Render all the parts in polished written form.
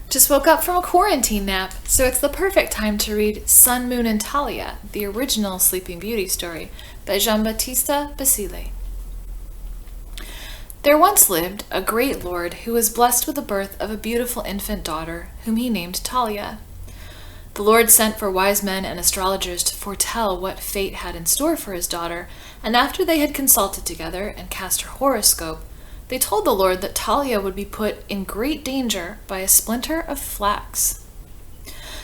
Just woke up from a quarantine nap, so it's the perfect time to read Sun, Moon, and Talia, the original Sleeping Beauty story by Giambattista Basile. There once lived a great lord who was blessed with the birth of a beautiful infant daughter, whom he named Talia. The Lord sent for wise men and astrologers to foretell what fate had in store for his daughter, and after they had consulted together and cast her horoscope, they told the Lord that Talia would be put in great danger by a splinter of flax.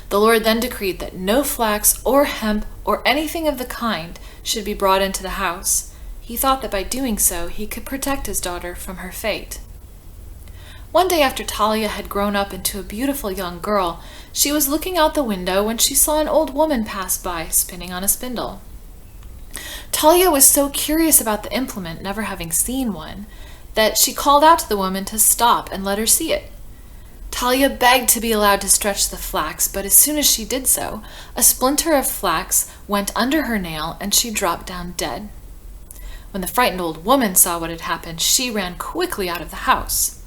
The Lord then decreed that no flax or hemp or anything of the kind should be brought into the house. He thought that by doing so he could protect his daughter from her fate. One day after Talia had grown up into a beautiful young girl, she was looking out the window when she saw an old woman pass by, spinning on a spindle. Talia was so curious about the implement, never having seen one, that she called out to the woman to stop and let her see it. Talia begged to be allowed to stretch the flax, but as soon as she did so, a splinter of flax went under her nail and she dropped down dead. When the frightened old woman saw what had happened, she ran quickly out of the house.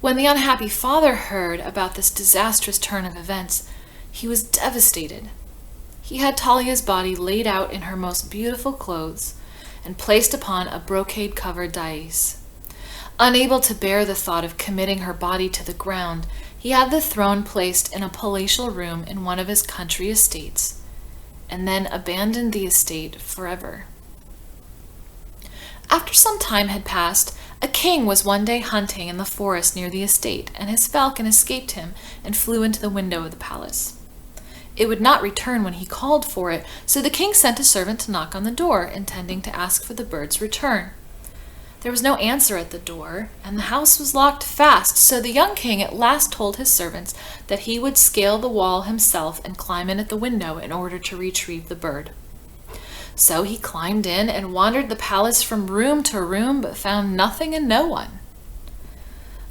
When the unhappy father heard about this disastrous turn of events, he was devastated. He had Talia's body laid out in her most beautiful clothes and placed upon a brocade-covered dais. Unable to bear the thought of committing her body to the ground, he had the throne placed in a palatial room in one of his country estates, and then abandoned the estate forever. After some time had passed, a king was one day hunting in the forest near the estate, and his falcon escaped him and flew into the window of the palace. It would not return when he called for it, so the king sent a servant to knock on the door, intending to ask for the bird's return. There was no answer at the door, and the house was locked fast, so the young king at last told his servants that he would scale the wall himself and climb in at the window in order to retrieve the bird. So he climbed in and wandered the palace from room to room, but found nothing and no one.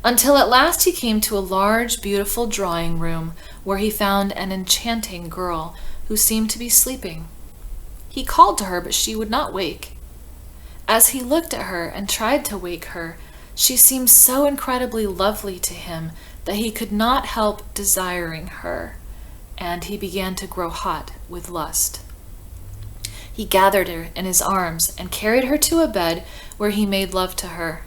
Until at last he came to a large, beautiful drawing room, where he found an enchanting girl who seemed to be sleeping. He called to her, but she would not wake. As he looked at her and tried to wake her, she seemed so incredibly lovely to him that he could not help desiring her, and he began to grow hot with lust. He gathered her in his arms and carried her to a bed where he made love to her.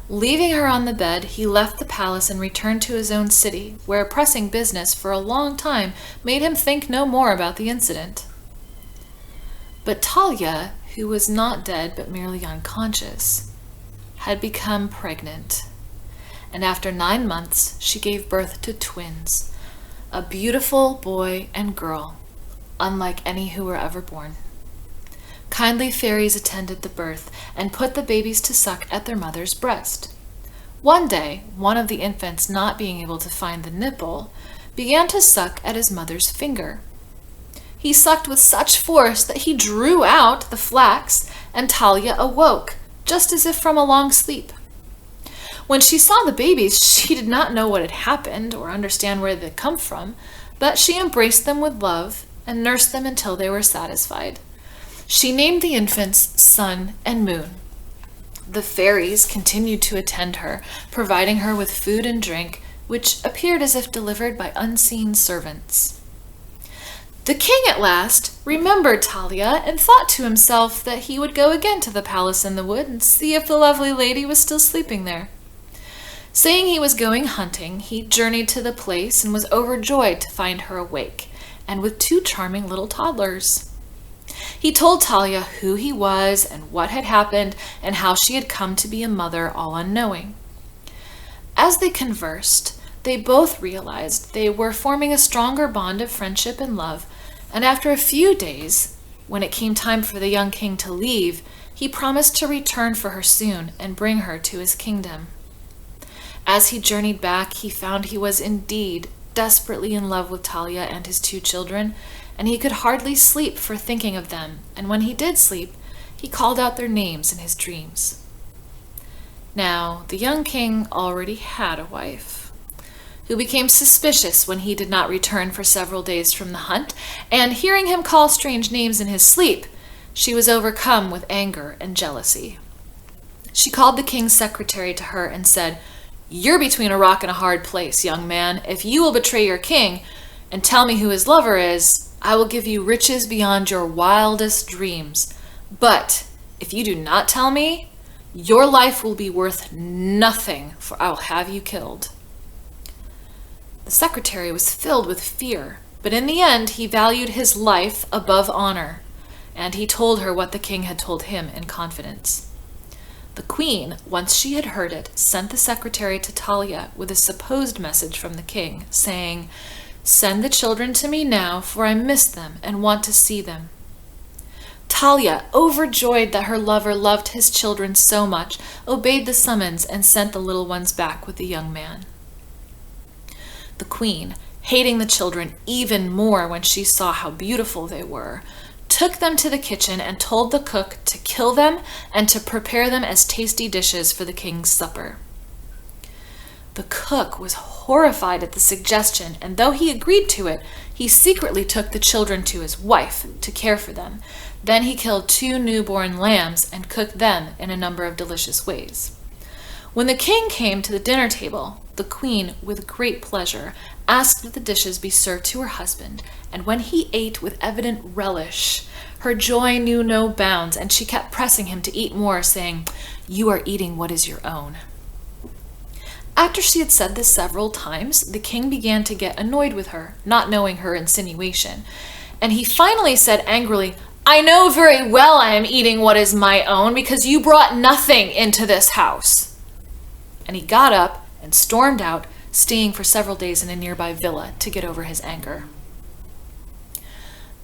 Leaving her on the bed, he left the palace and returned to his own city, where pressing business for a long time made him think no more about the incident. But Talia, who was not dead but merely unconscious, had become pregnant, and after 9 months she gave birth to twins, a beautiful boy and girl, unlike any who were ever born. Kindly fairies attended the birth and put the babies to suck at their mother's breast. One day, one of the infants, not being able to find the nipple, began to suck at his mother's finger. He sucked with such force that he drew out the flax, and Talia awoke, just as if from a long sleep. When she saw the babies, she did not know what had happened or understand where they had come from, but she embraced them with love and nursed them until they were satisfied. She named the infants Sun and Moon. The fairies continued to attend her, providing her with food and drink, which appeared as if delivered by unseen servants. The king at last remembered Talia and thought to himself that he would go again to the palace in the wood and see if the lovely lady was still sleeping there. Saying he was going hunting, he journeyed to the place and was overjoyed to find her awake, and with 2 charming little toddlers. He told Talia who he was and what had happened and how she had come to be a mother all unknowing. As they conversed, they both realized they were forming a stronger bond of friendship and love, and after a few days, when it came time for the young king to leave, he promised to return for her soon and bring her to his kingdom. As he journeyed back, he found he was indeed desperately in love with Talia and his 2 children, and he could hardly sleep for thinking of them, and when he did sleep, he called out their names in his dreams. Now, the young king already had a wife, who became suspicious when he did not return for several days from the hunt, and hearing him call strange names in his sleep, she was overcome with anger and jealousy. She called the king's secretary to her and said, "You're between a rock and a hard place, young man. If you will betray your king and tell me who his lover is, I will give you riches beyond your wildest dreams. But if you do not tell me, your life will be worth nothing, for I will have you killed." The secretary was filled with fear, but in the end he valued his life above honor, and he told her what the king had told him in confidence. The queen, once she had heard it, sent the secretary to Talia with a supposed message from the king, saying, "Send the children to me now, for I miss them and want to see them." Talia, overjoyed that her lover loved his children so much, obeyed the summons and sent the little ones back with the young man. The queen, hating the children even more when she saw how beautiful they were, took them to the kitchen and told the cook to kill them and to prepare them as tasty dishes for the king's supper. The cook was horrified at the suggestion, and though he agreed to it, he secretly took the children to his wife to care for them. Then he killed 2 newborn lambs and cooked them in a number of delicious ways. When the king came to the dinner table, the queen, with great pleasure, asked that the dishes be served to her husband, and when he ate with evident relish, her joy knew no bounds, and she kept pressing him to eat more, saying, "You are eating what is your own." After she had said this several times, the king began to get annoyed with her, not knowing her insinuation, and he finally said angrily, "I know very well I am eating what is my own, because you brought nothing into this house." And he got up and stormed out, staying for several days in a nearby villa to get over his anger.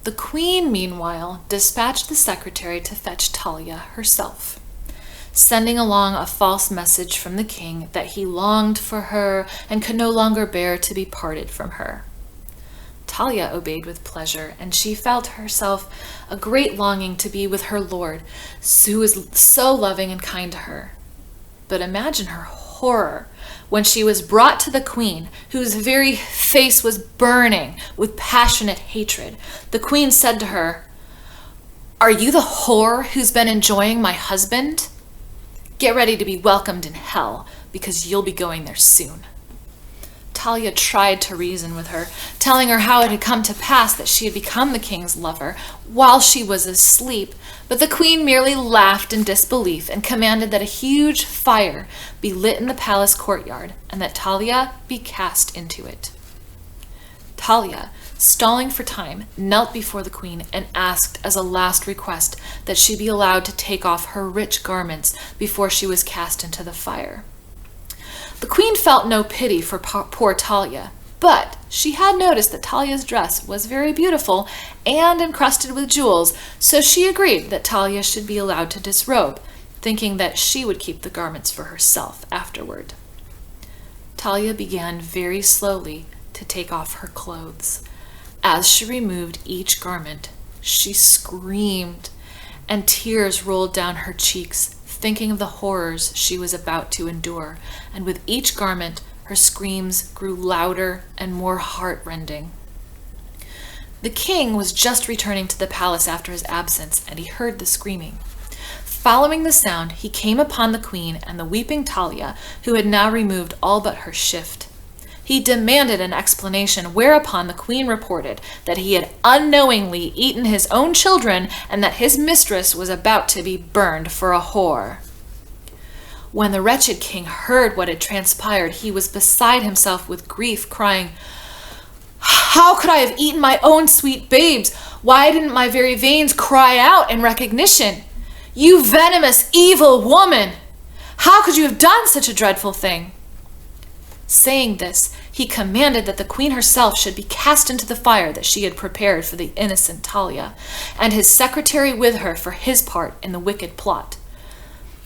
The queen, meanwhile, dispatched the secretary to fetch Talia herself, sending along a false message from the king that he longed for her and could no longer bear to be parted from her. Talia obeyed with pleasure, and she felt herself a great longing to be with her lord, who was so loving and kind to her. But imagine her horror when she was brought to the queen, whose very face was burning with passionate hatred. The queen said to her, "Are you the whore who's been enjoying my husband? Get ready to be welcomed in hell, because you'll be going there soon." Talia tried to reason with her, telling her how it had come to pass that she had become the king's lover while she was asleep, but the queen merely laughed in disbelief and commanded that a huge fire be lit in the palace courtyard and that Talia be cast into it. Talia, stalling for time, knelt before the queen and asked as a last request that she be allowed to take off her rich garments before she was cast into the fire. The queen felt no pity for poor Talia, but she had noticed that Talia's dress was very beautiful and encrusted with jewels, so she agreed that Talia should be allowed to disrobe, thinking that she would keep the garments for herself afterward. Talia began very slowly to take off her clothes. As she removed each garment, she screamed, and tears rolled down her cheeks, thinking of the horrors she was about to endure, and with each garment, her screams grew louder and more heart-rending. The king was just returning to the palace after his absence, and he heard the screaming. Following the sound, he came upon the queen and the weeping Talia, who had now removed all but her shift. He demanded an explanation, whereupon the queen reported that he had unknowingly eaten his own children and that his mistress was about to be burned for a whore. When the wretched king heard what had transpired, he was beside himself with grief, crying, "How could I have eaten my own sweet babes? Why didn't my very veins cry out in recognition? You venomous, evil woman! How could you have done such a dreadful thing?" Saying this, he commanded that the queen herself should be cast into the fire that she had prepared for the innocent Talia, and his secretary with her for his part in the wicked plot.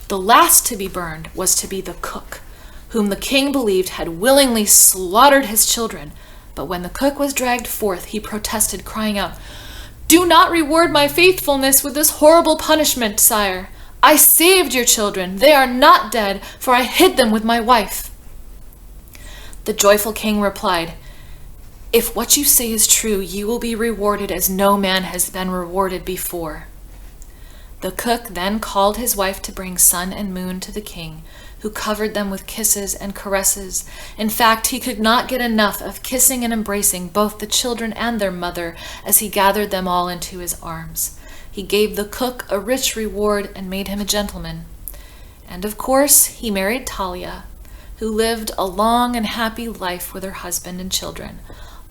The last to be burned was to be the cook, whom the king believed had willingly slaughtered his children, but when the cook was dragged forth, he protested, crying out, "Do not reward my faithfulness with this horrible punishment, sire. I saved your children. They are not dead, for I hid them with my wife." The joyful king replied, "If what you say is true, you will be rewarded as no man has been rewarded before." The cook then called his wife to bring sun and moon to the king, who covered them with kisses and caresses. In fact, he could not get enough of kissing and embracing both the children and their mother as he gathered them all into his arms. He gave the cook a rich reward and made him a gentleman. And of course, he married Talia, who lived a long and happy life with her husband and children,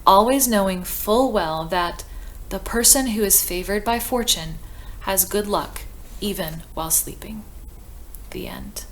always knowing full well that the person who is favored by fortune has good luck even while sleeping. The end.